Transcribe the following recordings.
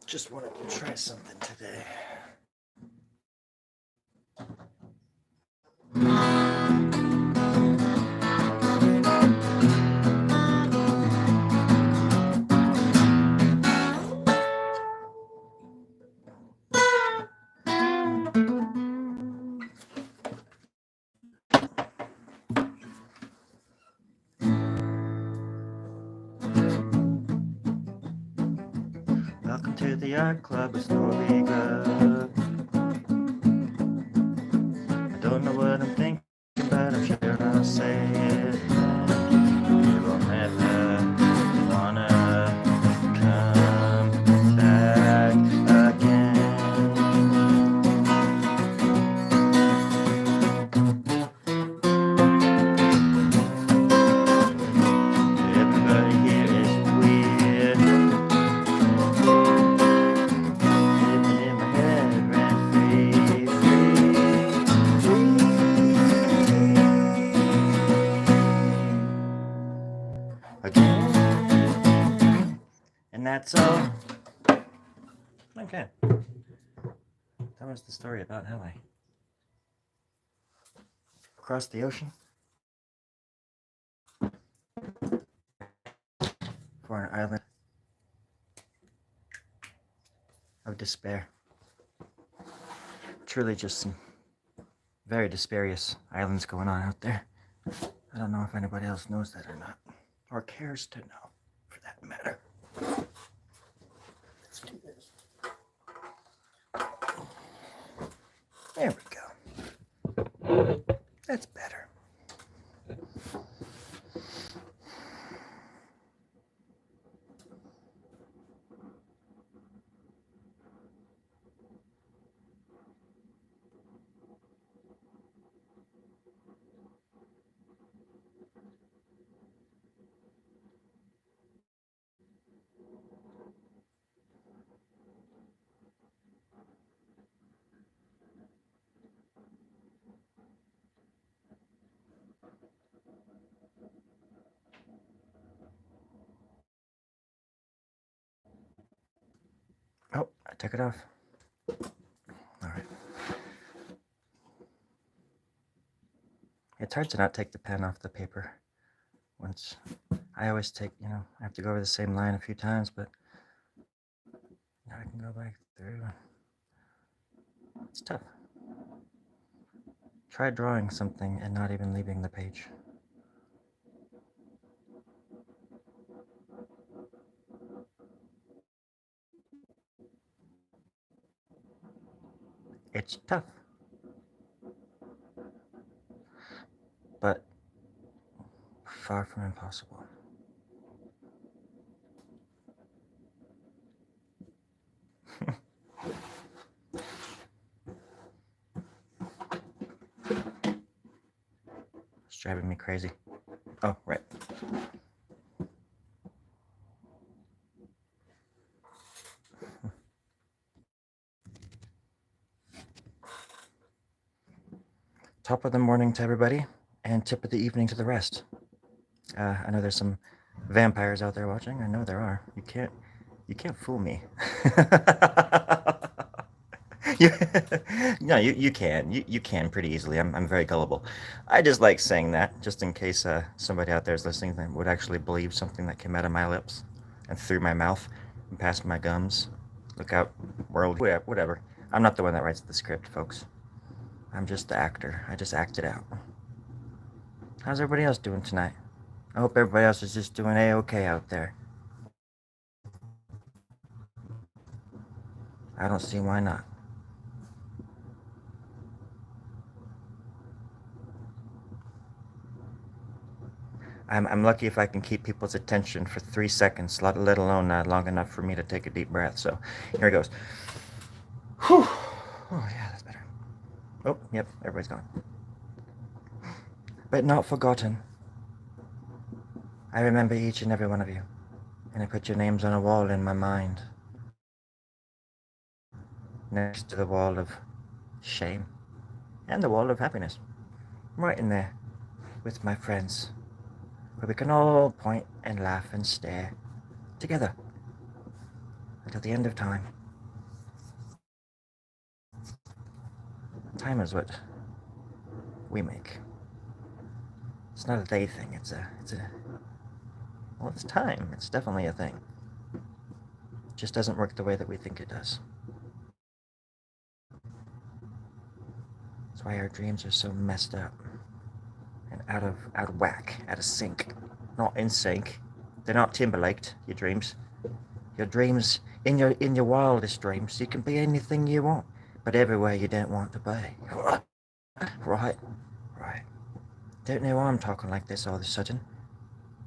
Just wanted to try something today. Welcome to the art club with Snorvega. I don't know what I'm thinking, but I'm sure I'll say it. You will never wanna come back again. Everybody here is weird. Living in my head, rent free, again. And that's all. Okay. That was the story about how I crossed the ocean for an island of despair. Truly just some very desparious islands going on out there. I don't know if anybody else knows that or not, or cares to know, for that matter. Let's do this. There we go. That's better. Oh, I took it off. All right. It's hard to not take the pen off the paper. Once I always take, I have to go over the same line a few times, but now I can go back through. It's tough. Try drawing something and not even leaving the page. It's tough. But far from impossible. It's driving me crazy. Oh, right. Top of the morning to everybody, and tip of the evening to the rest. I know there's some vampires out there watching. I know there are. You can't fool me. No, you can. You can pretty easily. I'm very gullible. I just like saying that, just in case somebody out there is listening that would actually believe something that came out of my lips and through my mouth and past my gums. Look out, world, whatever. I'm not the one that writes the script, folks. I'm just the actor. I just act it out. How's everybody else doing tonight? I hope everybody else is just doing A-okay out there. I don't see why not. I'm lucky if I can keep people's attention for 3 seconds, let alone long enough for me to take a deep breath. So here it goes. Whew. Oh, yeah, that's better. Oh, yep, everybody's gone. But not forgotten. I remember each and every one of you, and I put your names on a wall in my mind, next to the wall of shame and the wall of happiness, right in there with my friends, where we can all point and laugh and stare together until the end of time. Time is what we make. It's not a they thing. Well, it's time. It's definitely a thing. It just doesn't work the way that we think it does. That's why our dreams are so messed up and out of whack, out of sync. Not in sync. They're not Timberlaked, your dreams. Your dreams, in your wildest dreams, you can be anything you want, but everywhere you don't want to be. Right. Don't know why I'm talking like this all of a sudden,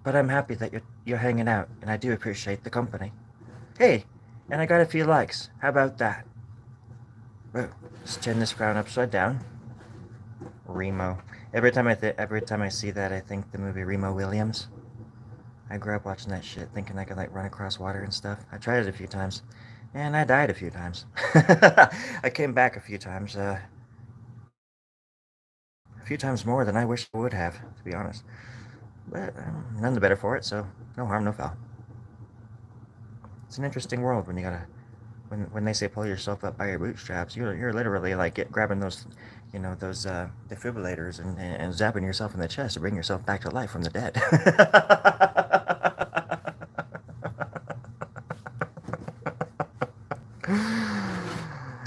but I'm happy that you're hanging out, and I do appreciate the company. Hey, and I got a few likes. How about that? Whoa, let's turn this frown upside down. Remo. Every time I see that, I think the movie Remo Williams. I grew up watching that shit, thinking I could like run across water and stuff. I tried it a few times, and I died a few times. I came back a few times, a few times more than I wish I would have, to be honest. But none the better for it, so no harm, no foul. It's an interesting world when you gotta, when they say pull yourself up by your bootstraps, you're literally like grabbing those, those defibrillators and zapping yourself in the chest to bring yourself back to life from the dead.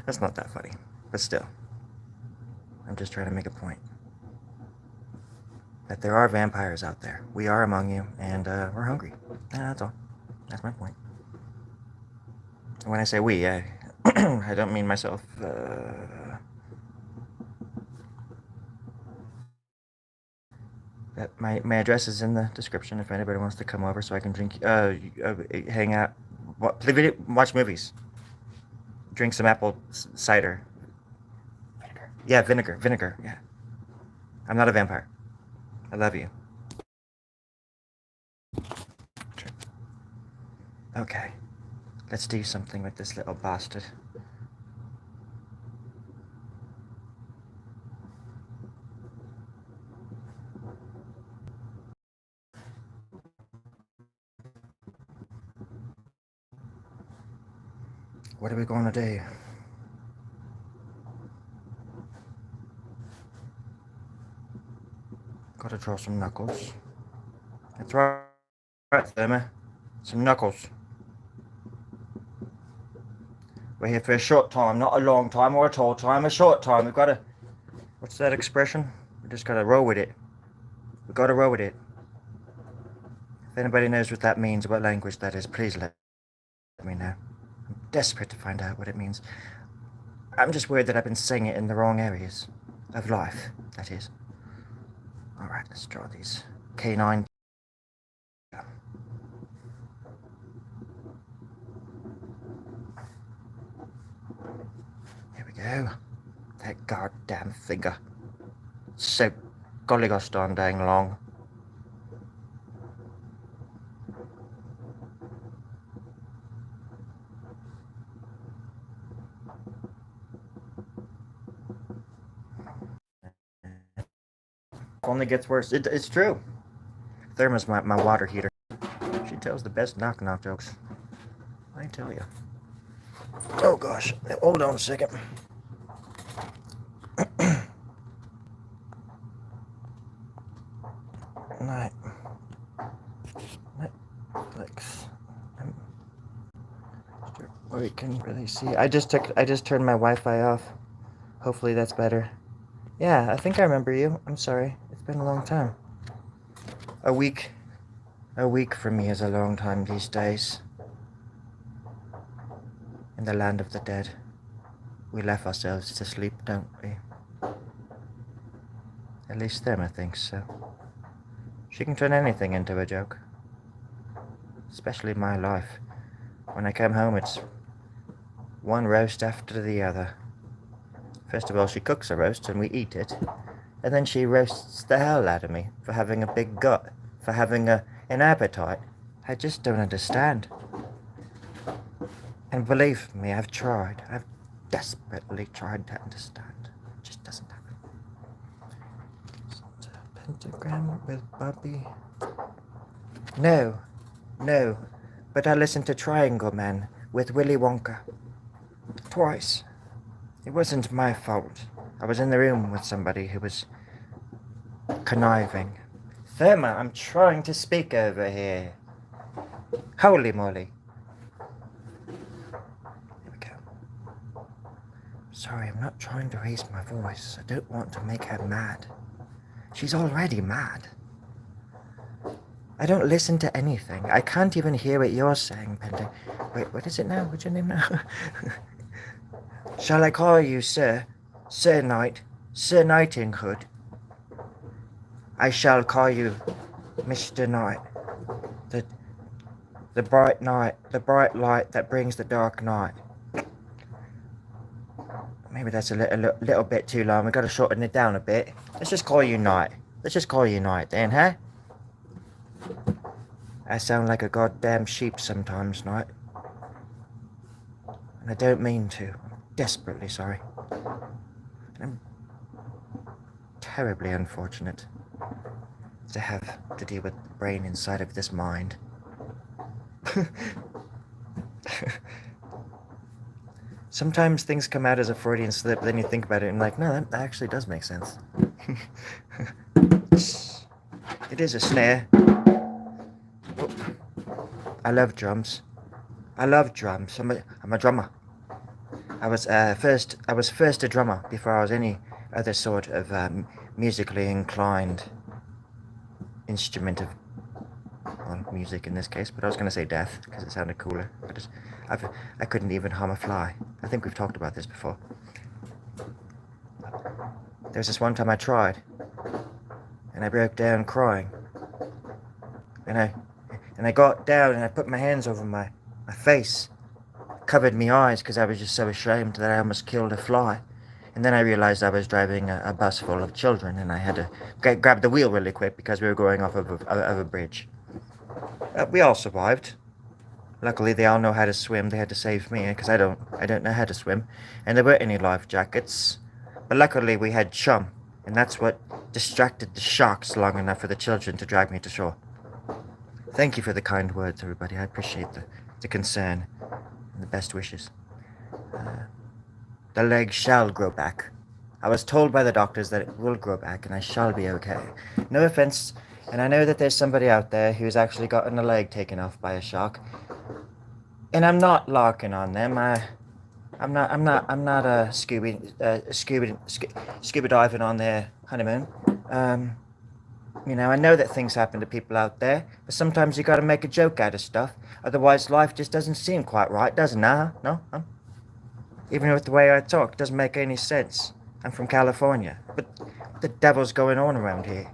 That's not that funny, but still, I'm just trying to make a point. That there are vampires out there. We are among you, and we're hungry. That's all. That's my point. When I say we, I don't mean myself. My address is in the description if anybody wants to come over so I can drink, hang out, play video, watch movies, drink some apple cider. Vinegar. Yeah, vinegar, yeah. I'm not a vampire. I love you. Okay, let's do something with this little bastard. What are we going to do? Gotta draw some knuckles. That's right, Therma. Some knuckles. We're here for a short time, not a long time or a tall time, a short time. We've gotta... What's that expression? We just gotta roll with it. We gotta roll with it. If anybody knows what that means, what language that is, please let me know. I'm desperate to find out what it means. I'm just worried that I've been saying it in the wrong areas of life, that is. Alright, let's draw these canine. Here we go. That goddamn finger. So golly gosh darn dang long. Only gets worse. It's true. Therma's my water heater. She tells the best knock-knock jokes. I tell you. Oh gosh, hold on a second. Netflix. Wait, can you really see? I just turned my Wi-Fi off. Hopefully that's better. Yeah, I think I remember you. I'm sorry. It's been a long time. A week for me is a long time these days. In the land of the dead, we laugh ourselves to sleep, don't we? At least Thelma thinks so. She can turn anything into a joke. Especially my life. When I come home, it's one roast after the other. First of all, she cooks a roast and we eat it. And then she roasts the hell out of me for having a big gut, for having an appetite. I just don't understand. And believe me, I've tried. I've desperately tried to understand. It just doesn't happen. Pentagram with Bobby. No. But I listened to Triangle Man with Willy Wonka. Twice. It wasn't my fault. I was in the room with somebody who was conniving. Thelma, I'm trying to speak over here. Holy moly. Here we go. Sorry, I'm not trying to raise my voice. I don't want to make her mad. She's already mad. I don't listen to anything. I can't even hear what you're saying, Pender. Wait, what is it now? What's your name now? Shall I call you Sir? Sir Knight? Sir Knightinghood? I shall call you Mr. Knight. The bright night, the bright light that brings the dark night. Maybe that's a little bit too long. We've got to shorten it down a bit. Let's just call you Knight. Let's just call you Knight then, huh? I sound like a goddamn sheep sometimes, Knight. And I don't mean to. I'm desperately sorry. And I'm terribly unfortunate to have to deal with the brain inside of this mind. Sometimes things come out as a Freudian slip, then you think about it and like, no, that actually does make sense. It is a snare. Oh, I love drums. I love drums. I'm a drummer. I was first a drummer before I was any other sort of musically inclined instrument of, well, music in this case, but I was going to say death because it sounded cooler. I couldn't even hum a fly. I think we've talked about this before. There was this one time I tried, and I broke down crying. And I got down and I put my hands over my face, covered my eyes because I was just so ashamed that I almost killed a fly. And then I realized I was driving a bus full of children, and I had to grab the wheel really quick because we were going off of a bridge. We all survived. Luckily, they all know how to swim. They had to save me because I don't know how to swim, and there weren't any life jackets. But luckily, we had chum, and that's what distracted the sharks long enough for the children to drag me to shore. Thank you for the kind words, everybody. I appreciate the concern and the best wishes. The leg shall grow back. I was told by the doctors that it will grow back, and I shall be okay. No offense, and I know that there's somebody out there who's actually gotten a leg taken off by a shark. And I'm not larking on them. I'm not scuba diving on their honeymoon. I know that things happen to people out there, but sometimes you gotta make a joke out of stuff. Otherwise, life just doesn't seem quite right, does it? No? Even with the way I talk, it doesn't make any sense. I'm from California, but what the devil's going on around here?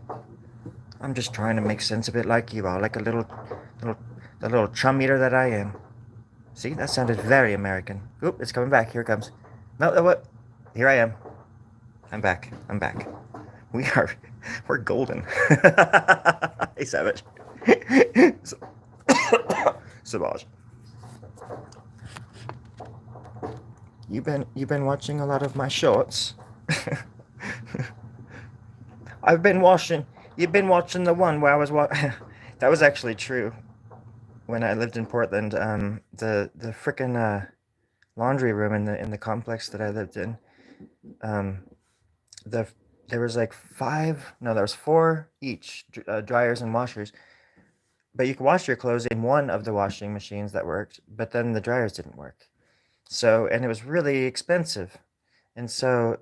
I'm just trying to make sense of it like you are, like the little chum eater that I am. See, that sounded very American. Oop, it's coming back. Here it comes. No, what? Here I am. I'm back. We're golden. Hey, Savage. Savage. You've been watching a lot of my shorts. You've been watching the one where I was that was actually true. When I lived in Portland, the frickin' laundry room in the complex that I lived in, there was like there was 4 each dryers and washers, but you could wash your clothes in one of the washing machines that worked, but then the dryers didn't work. So, and it was really expensive, and so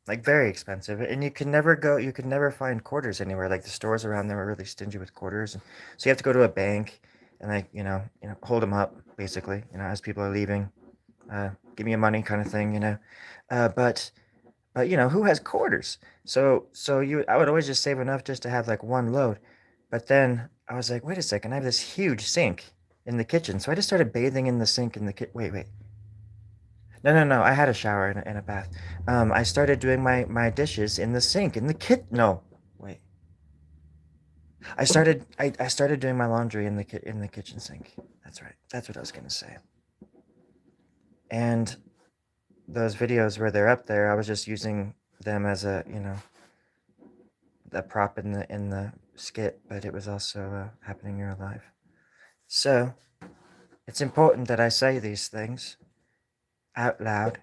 like very expensive, and you could never find quarters anywhere. Like the stores around there were really stingy with quarters, and so you have to go to a bank and like hold them up basically, as people are leaving, give me your money kind of thing, but who has quarters? So I would always just save enough just to have like one load, but then I was like, wait a second, I have this huge sink in the kitchen, so I just started bathing in the sink in the wait. No, I had a shower and a bath. I started doing my dishes in the sink in the no, wait. I started doing my laundry in the kitchen sink. That's right. That's what I was gonna say. And those videos where they're up there, I was just using them as a prop in the skit, but it was also happening in real life. So it's important that I say these things out loud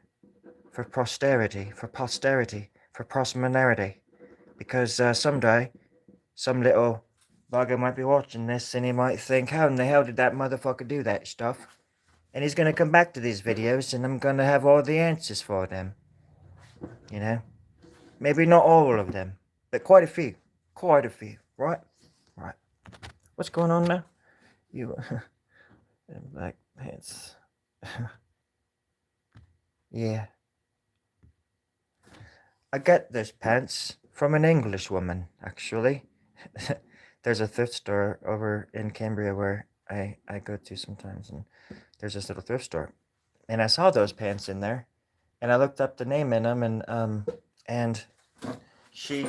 for posterity, for prosperity. Because someday, some little bugger might be watching this and he might think, how in the hell did that motherfucker do that stuff? And he's gonna come back to these videos and I'm gonna have all the answers for them. You know? Maybe not all of them, but quite a few. Quite a few, right? Right. What's going on now? You in black pants. Yeah. I get those pants from an English woman, actually. There's a thrift store over in Cambria where I go to sometimes, and there's this little thrift store. And I saw those pants in there, and I looked up the name in them, and she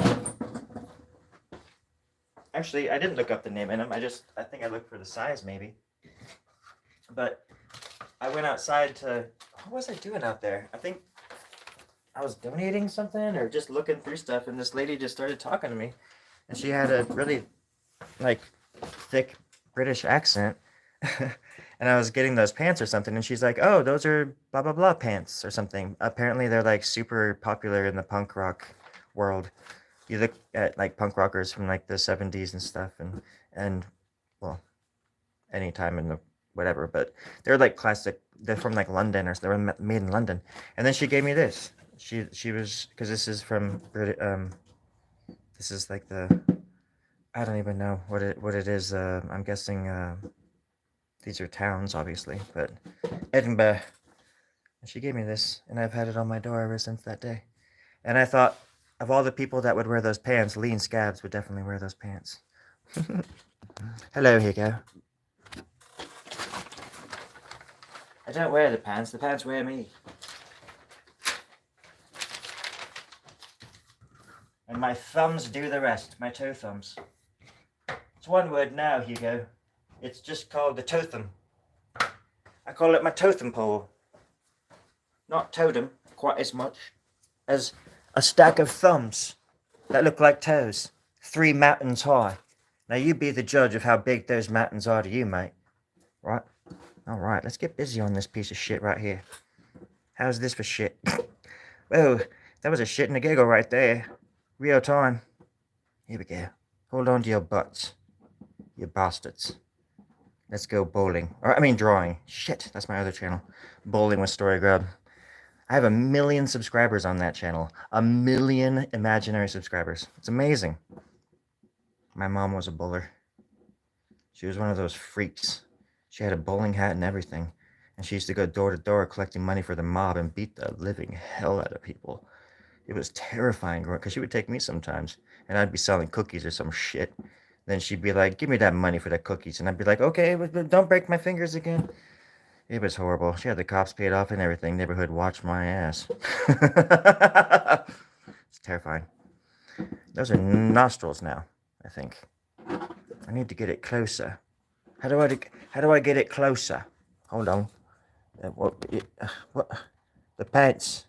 actually I didn't look up the name in them. I think I looked for the size maybe. But I went outside to what was I doing out there? I think I was donating something or just looking through stuff, and this lady just started talking to me, and she had a really like thick British accent. And I was getting those pants or something, and she's like, "Oh, those are blah blah blah pants or something." Apparently, they're like super popular in the punk rock world. You look at like punk rockers from like the '70s and stuff, and well, any time in the whatever, but they're like classic. They're from like London or they were made in London. And then she gave me this. She was because this is from this is like the I don't even know what it is. I'm guessing these are towns, obviously, but Edinburgh. She gave me this, and I've had it on my door ever since that day. And I thought, of all the people that would wear those pants, Lean Scabs would definitely wear those pants. Hello, Hugo. I don't wear the pants wear me. And my thumbs do the rest, my toe thumbs. It's one word now, Hugo. It's just called the totem. I call it my totem pole. Not totem, quite as much, as a stack of thumbs that look like toes, 3 mountains high. Now you be the judge of how big those mountains are to you, mate. Right? Alright, let's get busy on this piece of shit right here. How's this for shit? Whoa, that was a shit and a giggle right there. Real time. Here we go. Hold on to your butts. You bastards. Let's go bowling. Or, I mean drawing. Shit, that's my other channel. Bowling with Story Grub. I have 1 million subscribers on that channel. 1 million imaginary subscribers. It's amazing. My mom was a bowler. She was one of those freaks. She had a bowling hat and everything. And she used to go door to door collecting money for the mob and beat the living hell out of people. It was terrifying because she would take me sometimes, and I'd be selling cookies or some shit. Then she'd be like, "Give me that money for the cookies," and I'd be like, "Okay, but don't break my fingers again." It was horrible. She had the cops paid off and everything. Neighborhood watched my ass. It's terrifying. Those are nostrils now, I think. I need to get it closer. How do I get it closer? Hold on. What? The pants.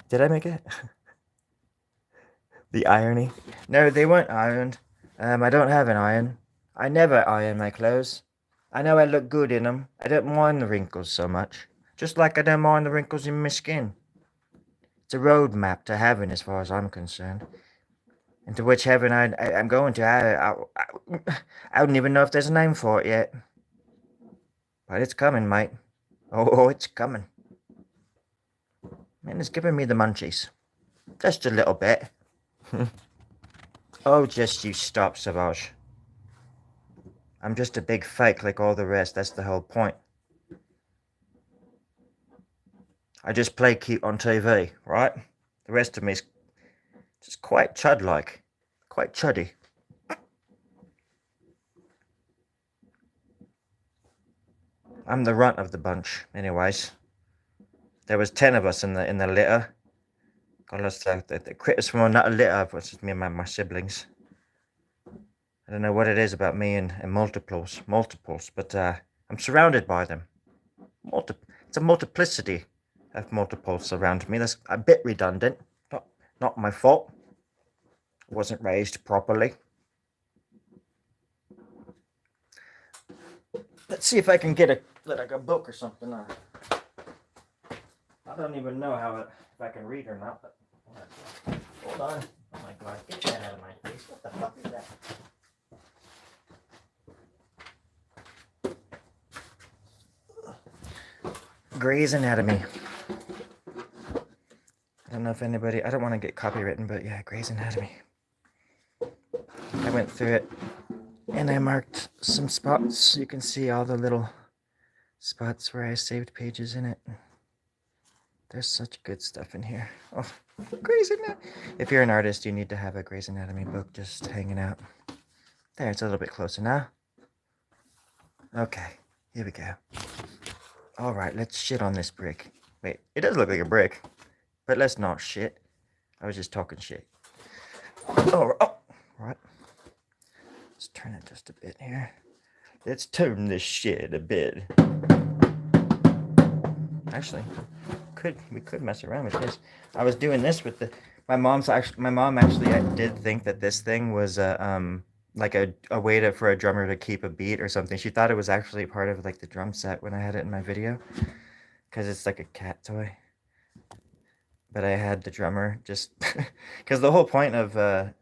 Did I make it? The irony. No, they weren't ironed. I don't have an iron. I never iron my clothes. I know I look good in them. I don't mind the wrinkles so much. Just like I don't mind the wrinkles in my skin. It's a roadmap to heaven as far as I'm concerned. And to which heaven I'm going to. I don't even know if there's a name for it yet. But it's coming, mate. Oh, it's coming. Man, it's giving me the munchies. Just a little bit. Oh, just you stop, Savage. I'm just a big fake like all the rest. That's the whole point. I just play cute on TV, right? The rest of me's just quite chud-like. Quite chuddy. I'm the runt of the bunch, anyways. There was 10 of us in the litter. God, the critters from another litter, which is me and my siblings. I don't know what it is about me and multiples, but I'm surrounded by them. It's a multiplicity of multiples around me. That's a bit redundant. Not my fault. I wasn't raised properly. Let's see if I can get a book or something. I don't even know if I can read or not, but hold on. Oh my god, get that out of my face. What the fuck is that? Grey's Anatomy. I don't know if anybody, I don't want to get copywritten, but yeah, Grey's Anatomy. I went through it and I marked some spots. You can see all the little spots where I saved pages in it. There's such good stuff in here. Oh, Grey's Anatomy. If you're an artist, you need to have a Grey's Anatomy book just hanging out. There, it's a little bit closer now. Okay, here we go. All right, let's shit on this brick. Wait, it does look like a brick, but let's not shit. I was just talking shit. Oh, right. Let's turn it just a bit here. Let's turn this shit a bit. Actually, we could mess around with this. I was doing this with my mom actually did think that this thing was like a way for a drummer to keep a beat or something. She thought it was actually part of like the drum set when I had it in my video, because it's like a cat toy. But I had the drummer just because the whole point of what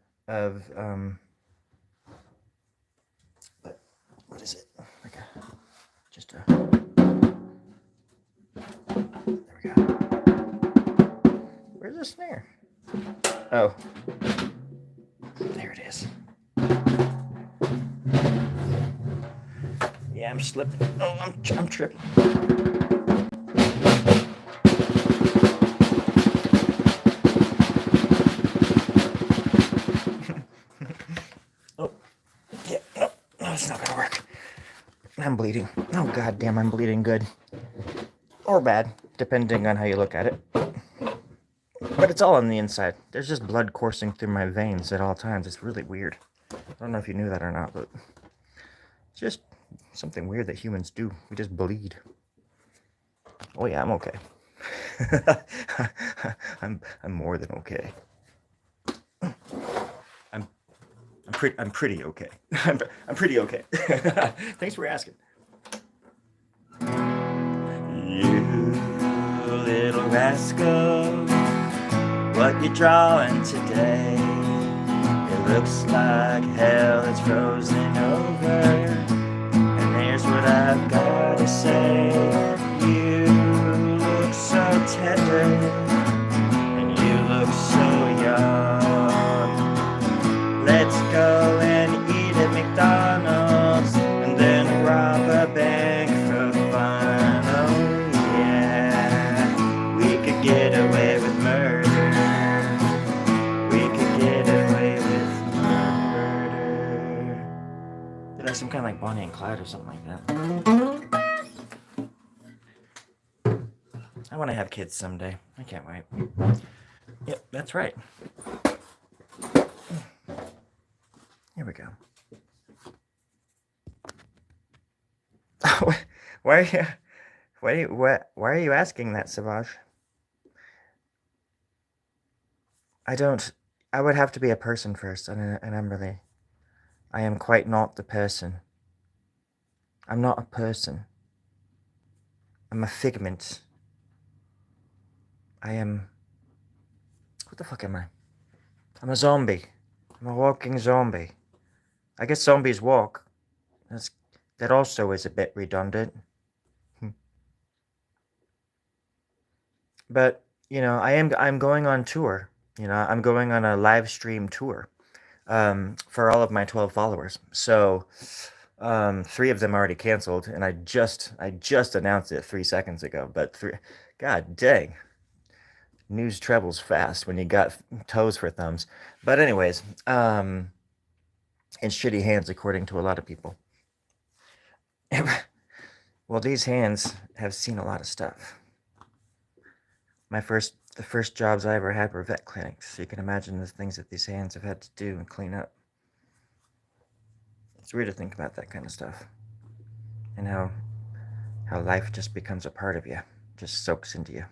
is it? Like just a. There we go. Where's the snare? Oh, there it is. Yeah, I'm slipping. Oh, I'm tripping. Oh, yeah. No, it's not gonna work. I'm bleeding. Oh, goddamn, I'm bleeding good. Or bad, depending on how you look at it. But it's all on the inside. There's just blood coursing through my veins at all times. It's really weird. I don't know if you knew that or not, but it's just something weird that humans do. We just bleed. Oh yeah, I'm okay. I'm more than okay. I'm pretty okay. I'm pretty okay. Thanks for asking. You little rascal, what you drawing today? It looks like hell is frozen over. And here's what I've gotta say. You look so tender, and you look so young. Let's go and eat at McDonald's, and then rob a bank for fun. Oh yeah, we could get away with murder. We could get away with murder. They're like some kind of like Bonnie and Clyde or something like that. I want to have kids someday. I can't wait. Yep, that's right. Here we go. Why are you asking that, Savage? I would have to be a person first, and I am quite not the person. I'm not a person. I'm a figment. What the fuck am I? I'm a zombie. I'm a walking zombie. I guess zombies walk. That also is a bit redundant. But, I'm going on tour. I'm going on a live stream tour for all of my 12 followers. So 3 of them already canceled, and I just announced it 3 seconds ago. But God dang, news travels fast when you got toes for thumbs. But anyways, in shitty hands, according to a lot of people. Well, these hands have seen a lot of stuff. The first jobs I ever had were vet clinics. So you can imagine the things that these hands have had to do and clean up. It's weird to think about that kind of stuff. And how life just becomes a part of you. Just soaks into you.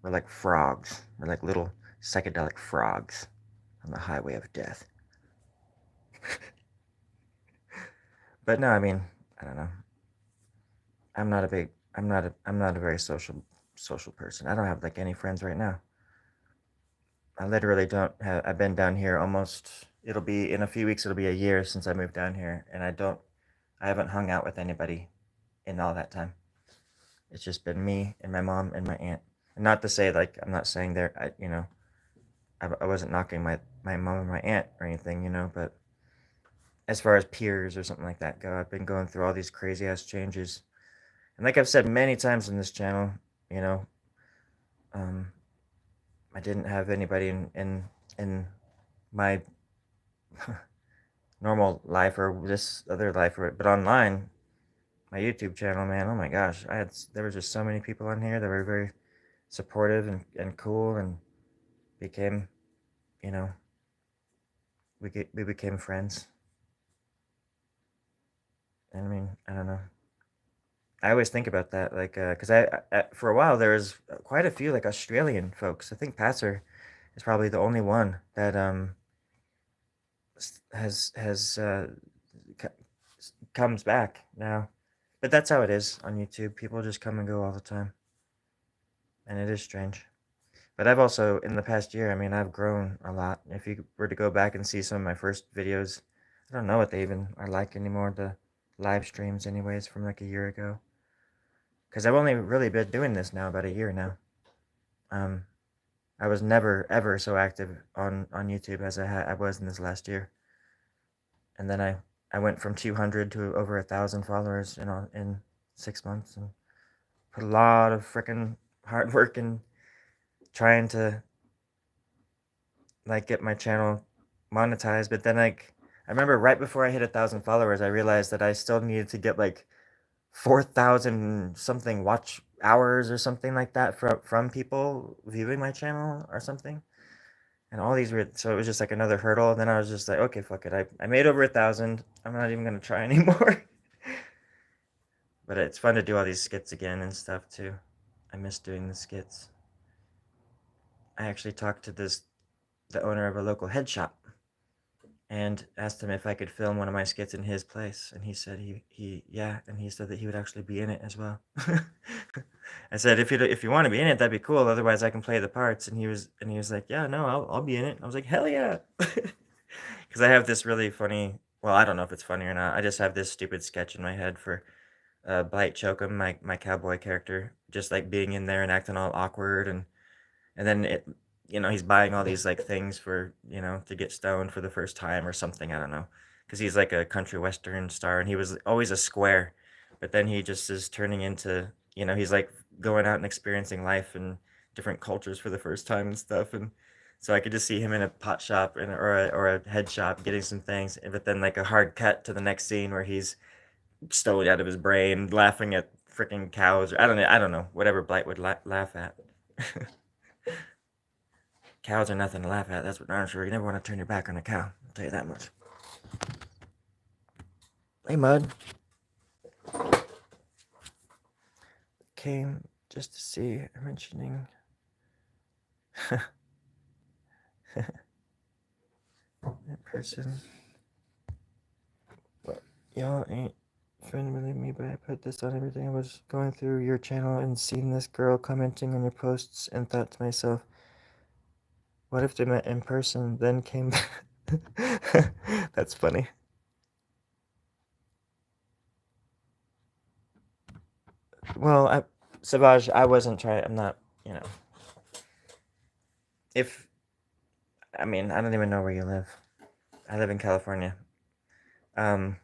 We're like frogs. We're like little psychedelic frogs on the highway of death. But no, I mean, I don't know. I'm not a very social social person. I don't have like any friends right now. I literally don't have. I've been down here almost. It'll be in a few weeks. It'll be a year since I moved down here, and I don't. I haven't hung out with anybody in all that time. It's just been me and my mom and my aunt. And not to say like I'm not saying they're. I wasn't knocking my mom and my aunt or anything, but as far as peers or something like that go, I've been going through all these crazy ass changes. And like I've said many times in this channel, you know, um, I didn't have anybody in my normal life or this other life, but online, my YouTube channel, man, oh my gosh, there was just so many people on here that were very supportive and cool and became, you know, we became friends. And I mean, I don't know. I always think about that, like, because for a while there was quite a few like Australian folks. I think Passer is probably the only one that has comes back now. But that's how it is on YouTube. People just come and go all the time, and it is strange. But I've also in the past year, I mean, I've grown a lot. If you were to go back and see some of my first videos, I don't know what they even are like anymore. The live streams, anyways, from like a year ago. Because I've only really been doing this now about a year now. Um, I was never ever so active on YouTube as I was in this last year, and then I went from 200 to over 1,000 followers in 6 months, and put a lot of freaking hard work in trying to like get my channel monetized. But then like I remember right before I hit 1,000 followers, I realized that I still needed to get like 4,000 something watch hours or something like that from people viewing my channel or something. And all these weird, so it was just like another hurdle. And then I was just like, okay, fuck it. I made over 1,000. I'm not even gonna try anymore. But it's fun to do all these skits again and stuff too. I miss doing the skits. I actually talked to the owner of a local head shop and asked him if I could film one of my skits in his place, and he said yeah, and he said that he would actually be in it as well. I said if you want to be in it, that'd be cool. Otherwise, I can play the parts. And he was like, yeah, no, I'll be in it. I was like, hell yeah, because I have this really funny. Well, I don't know if it's funny or not. I just have this stupid sketch in my head for Blight Chokum, my cowboy character, just like being in there and acting all awkward and then he's buying all these like things for to get stoned for the first time or something. I don't know, because he's like a country western star and he was always a square, but then he just is turning into he's like going out and experiencing life in different cultures for the first time and stuff. And so I could just see him in a pot shop or a head shop getting some things, but then like a hard cut to the next scene where he's stoned out of his brain laughing at freaking cows, or I don't know whatever Blight would laugh at. Cows are nothing to laugh at. That's what I'm sure. You never want to turn your back on a cow. I'll tell you that much. Hey, Mud. Came just to see mentioning. That person. Well, y'all ain't friendly with me, but I put this on everything. I was going through your channel and seen this girl commenting on your posts and thought to myself, what if they met in person, then came back? That's funny. Well, Savage, I wasn't trying. I'm not. You know, if I mean, I don't even know where you live. I live in California. Um,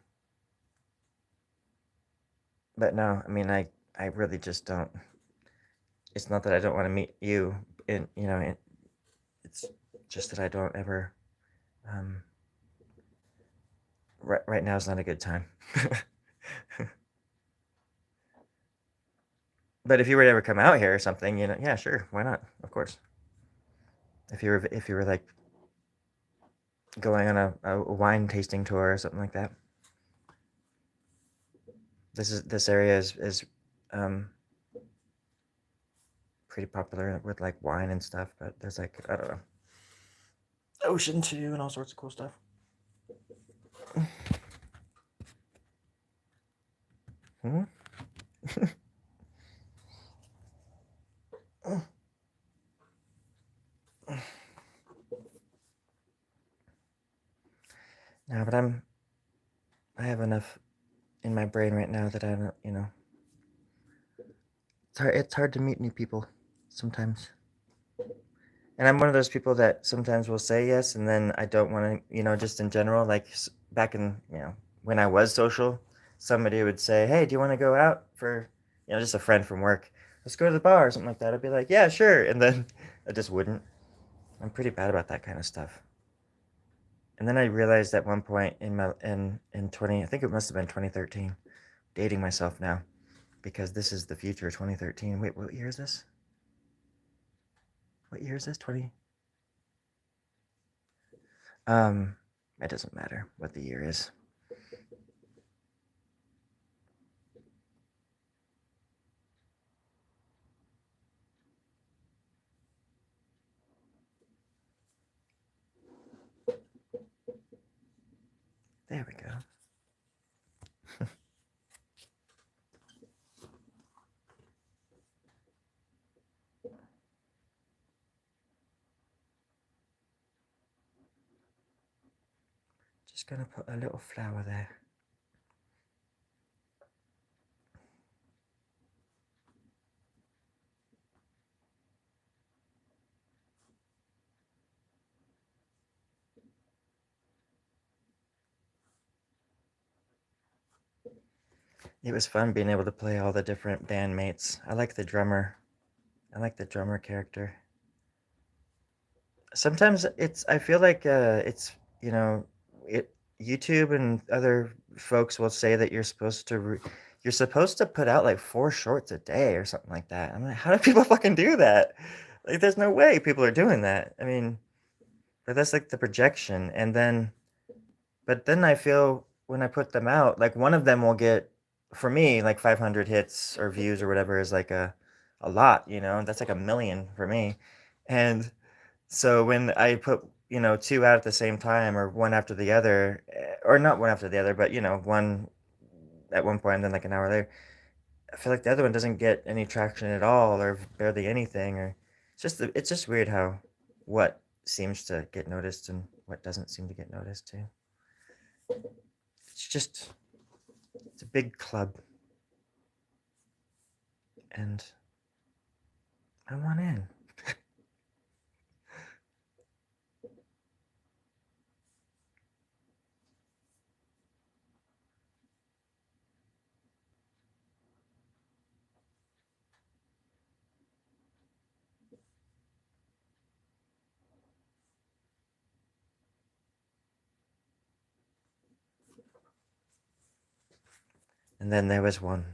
but no, I mean, I really just don't. It's not that I don't want to meet you. It's just that I don't ever. Um, right now is not a good time. But if you were to ever come out here or something, yeah, sure, why not? Of course. If you were like going on a wine tasting tour or something like that. This area is um pretty popular with like wine and stuff, but there's like I don't know, ocean too and all sorts of cool stuff. Hmm? brain right now that I don't, it's hard to meet new people sometimes. And I'm one of those people that sometimes will say yes, and then I don't want to, just in general, like back in, when I was social, somebody would say, "Hey, do you want to go out for, just a friend from work? Let's go to the bar or something like that." I'd be like, "Yeah, sure." And then I just wouldn't. I'm pretty bad about that kind of stuff. And then I realized at one point in 20, I think it must have been 2013, dating myself now because this is the future, 2013. Wait, what year is this? What year is this? 20. Um, it doesn't matter what the year is. There we go. Just gonna put a little flower there. It was fun being able to play all the different bandmates. I like the drummer. I like the drummer character. Sometimes I feel like it's, you know, it YouTube and other folks will say that you're supposed to put out like 4 shorts a day or something like that. I'm like, how do people fucking do that? Like, there's no way people are doing that. I mean, but that's like the projection. But then I feel when I put them out, like one of them will get, for me, like 500 hits or views or whatever is like a lot, that's like a million for me. And so when I put, two out at the same time or one after the other, or not one after the other, but, one at one point and then like an hour later, I feel like the other one doesn't get any traction at all or barely anything. Or it's just weird how what seems to get noticed and what doesn't seem to get noticed too. It's just, it's a big club and I want in. And then there was one.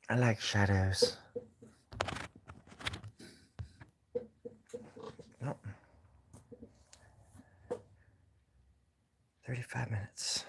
I like shadows. Oh, 35 minutes.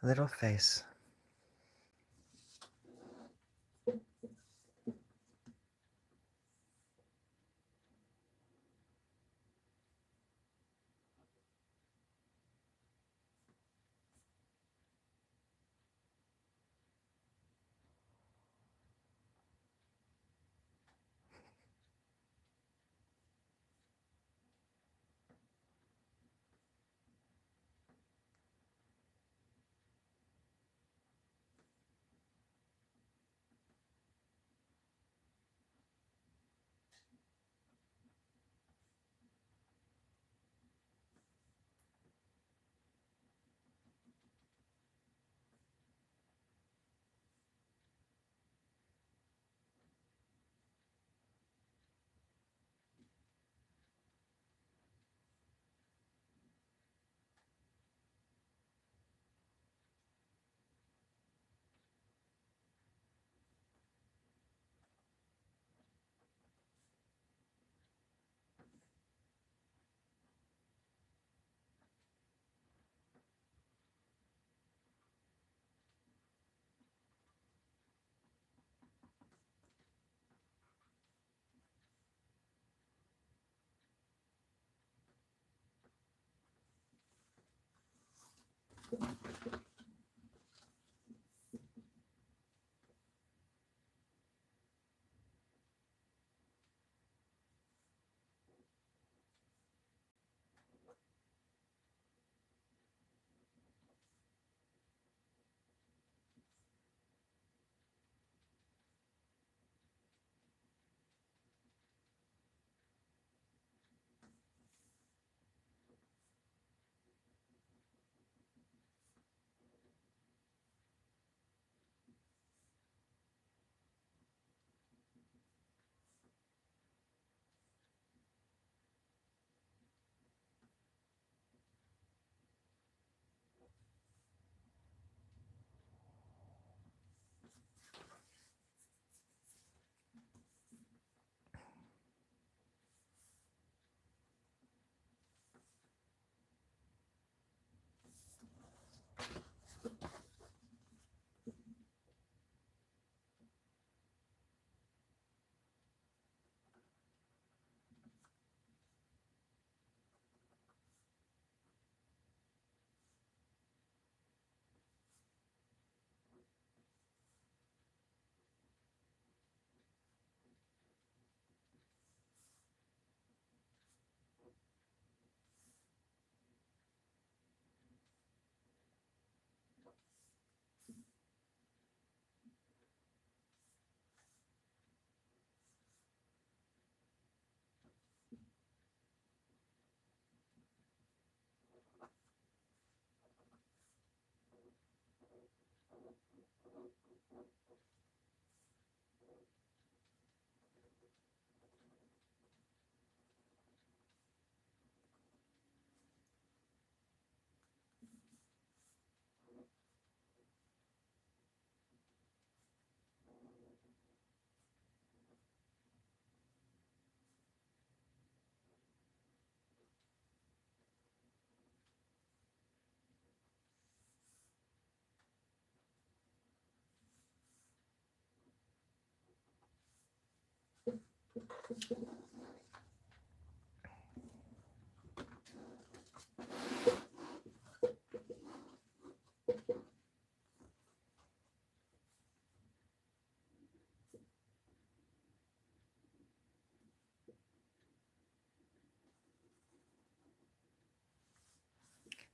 Little face.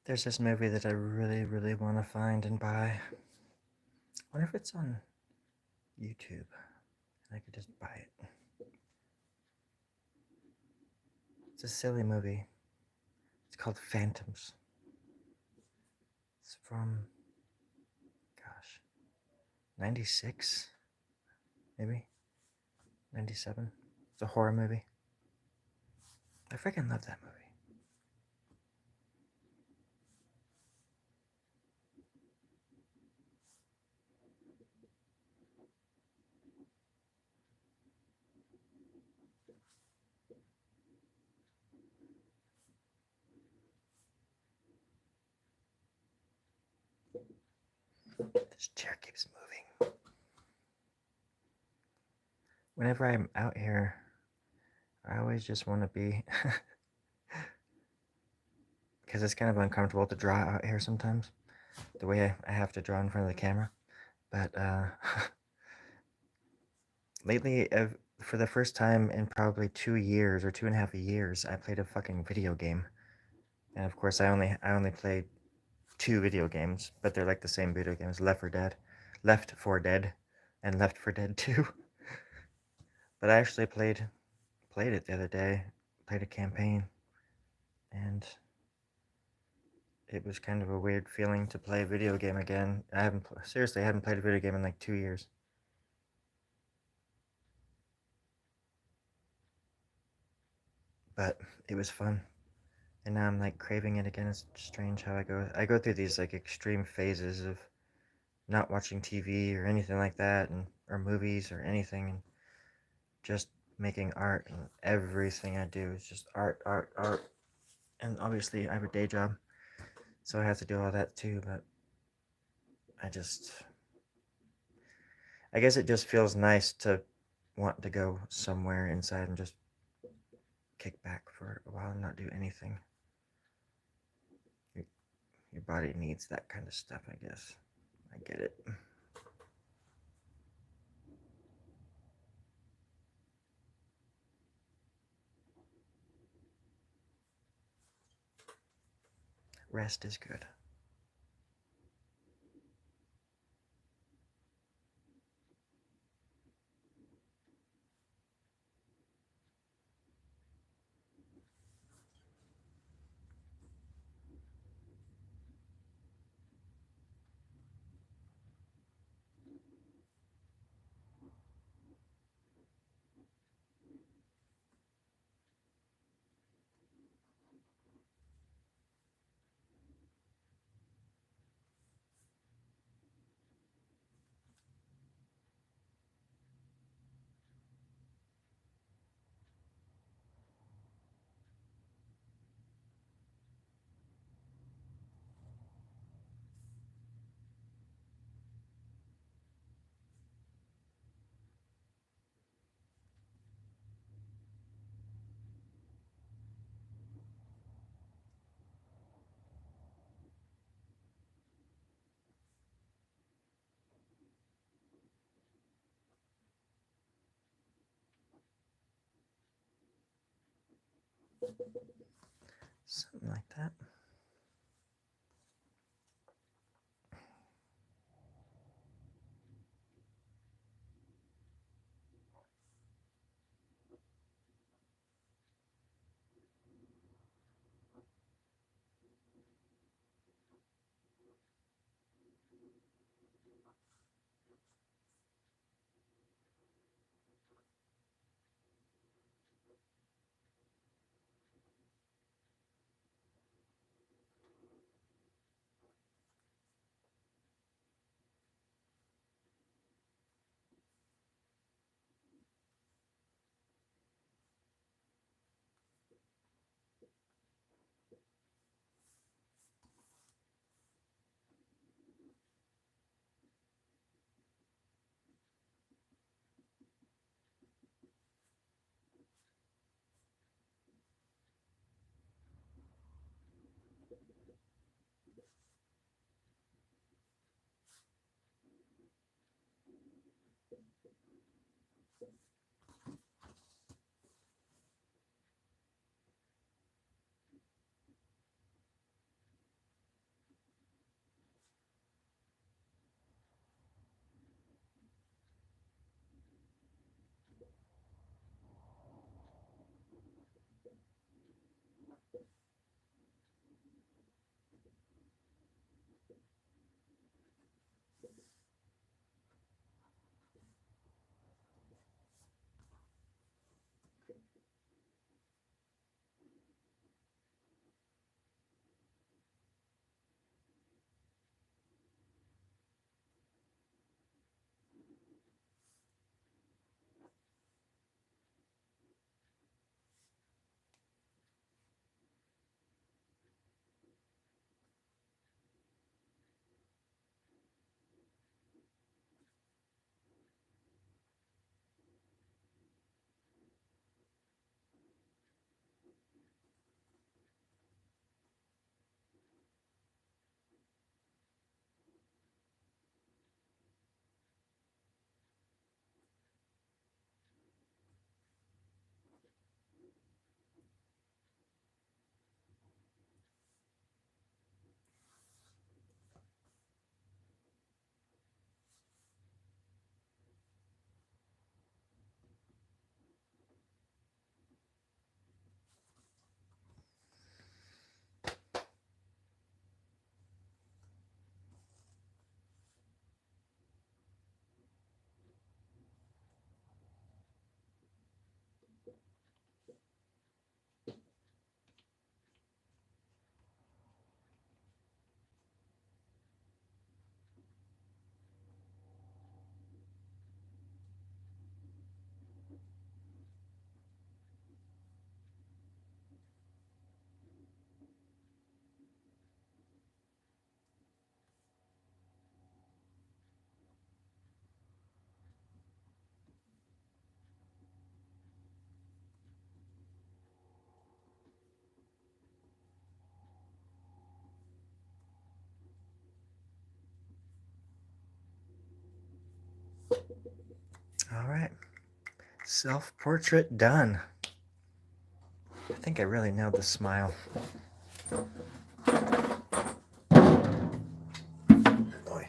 There's this movie that I really, really want to find and buy. I wonder if it's on YouTube and I could just buy it. It's a silly movie. It's called Phantoms. It's from, gosh, 96, maybe? 97? It's a horror movie. I freaking love that movie. This chair keeps moving. Whenever I'm out here, I always just want to be... because it's kind of uncomfortable to draw out here sometimes. The way I have to draw in front of the camera. But lately, for the first time in probably 2 years or 2.5 years, I played a fucking video game. And of course, I only played 2 video games, but they're like the same video games: Left 4 Dead, and Left 4 Dead 2. But I actually played it the other day. Played a campaign, and it was kind of a weird feeling to play a video game again. I haven't played a video game in like 2 years. But it was fun. And now I'm like craving it again. It's strange how I go through these like extreme phases of not watching TV or anything like that, and or movies or anything, and just making art, and everything I do is just art, art, art. And obviously I have a day job, so I have to do all that too, but I guess it just feels nice to want to go somewhere inside and just kick back for a while and not do anything. Your body needs that kind of stuff, I guess. I get it. Rest is good. Something like that. All right. Self-portrait done. I think I really nailed the smile. Boy.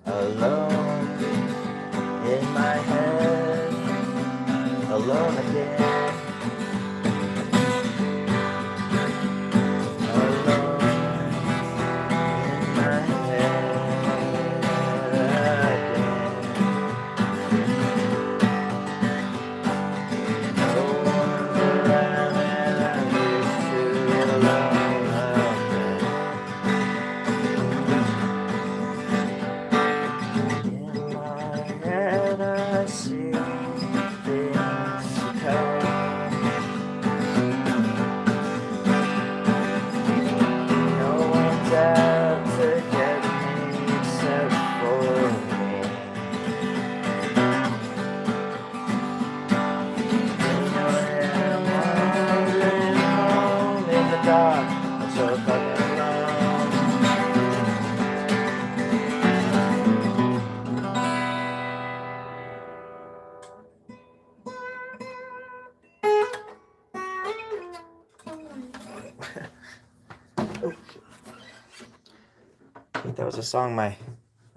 Alone in my head, alone again. Alone in my head again. No one's around and I'm just too alone again. In my head I see things come. No one's out to get me except for me. In my head I'm wandering home in the dark. I'm so fucking alone. I think that was a song my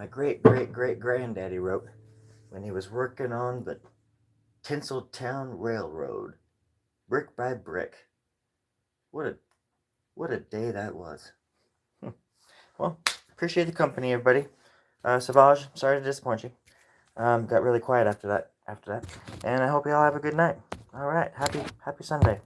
great-great-great-granddaddy wrote when he was working on the Tinseltown Railroad, brick by brick. What a day that was. Well, appreciate the company, everybody. Savage, sorry to disappoint you. Got really quiet after that. And I hope you all have a good night. All right, happy Sunday.